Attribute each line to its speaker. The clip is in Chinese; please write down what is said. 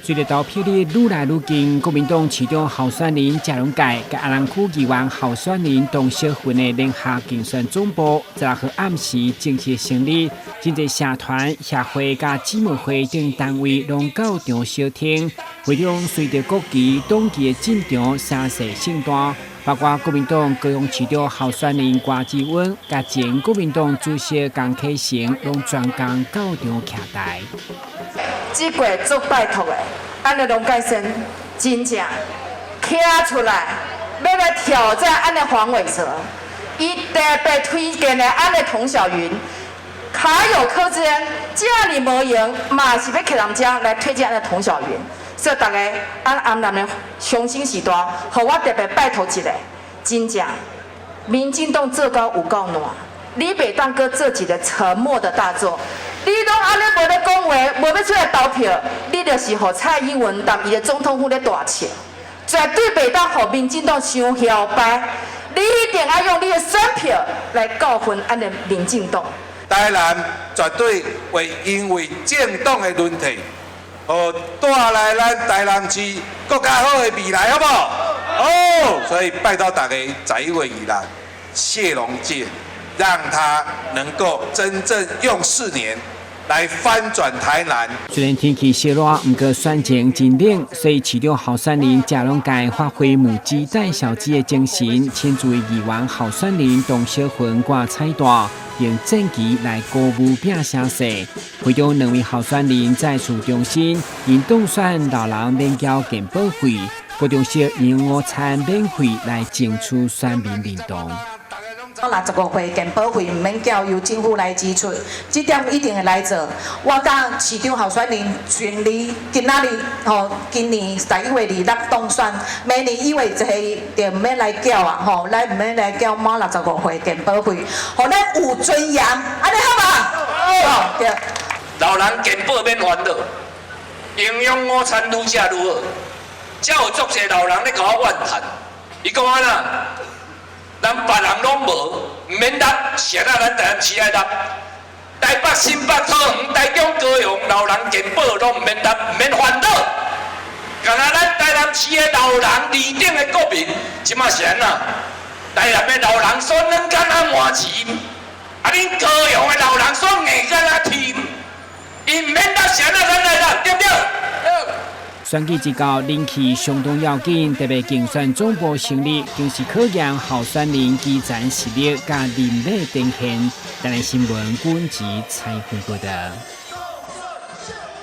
Speaker 1: 随着投票率愈来愈近，国民党市长候选人谢龙介甲阿兰区议员候选人董小云的联合竞选总部16号暗时正式成立，真侪社团、协会甲姊妹会等单位拢到场相挺，会场随着国旗、党旗的进场声势盛大。包括国民党高雄市长候选人郭志温，甲前国民党主席江启臣，拢专工到场徛台。
Speaker 2: 这过做拜托的，咱的龙介生真正站出来，要来挑战咱的黄伟哲。伊特别推荐的咱的童小云，卡有柯志恩，这里无用，嘛是要客人家来推荐咱的童小云。所以大家，咱安南的雄心是大，互我特别拜托一下，真正，民进党做到有够烂，你袂当搁做一个沉默的大作。你拢安尼无咧讲话，无要出来投票，你就是互蔡英文当伊的总统府咧大笑，绝对袂当互民进党伤摇摆。你一定要用你的选票来教训咱的民进党。
Speaker 3: 台南绝对会因为政党的轮替，带来咱台南市更加好的未来，好不好？所以拜托大家11月以来，谢龙介，让他能够真正用4年。来翻转台南。
Speaker 1: 虽然天气热热，不过选情真冷，所以市长候选人谢龙介发挥母鸡带小鸡的精神，亲自议员候选人董小云挂彩带，用正旗来鼓舞拼声势。会中2位候选人在市中心因当选老人免缴健保费，高中小用午餐免费来争取选民认同。
Speaker 2: 65岁健保费唔免缴，由政府来支出，这点一定会来做。我甲市长候选人顺利，今年11月26当选，明年1月1就唔免来缴啊，来唔免来缴满65岁健保费，互咱有尊严，安尼好嘛？对。
Speaker 4: 老人健保免烦恼，营养午餐愈食愈好。才有足侪老人咧甲我怨叹，伊讲安那？咱别人拢无，唔免纳，谁啊？咱台南市爱纳。台北、新北、桃园、台中、高雄，老人健保拢唔免纳，唔免烦恼。敢若咱台南市的老人、里顶的国民，即马是安那？台南的老人说软敢若麻糍，啊，恁高雄的老人说硬敢若甜，伊唔免纳，谁啊？咱来纳，对不对？
Speaker 1: 选举之后人气相当要紧，特别竞选总部成立，就是考验候选人基层实力甲人脉呈现。台南新闻军集采访报道。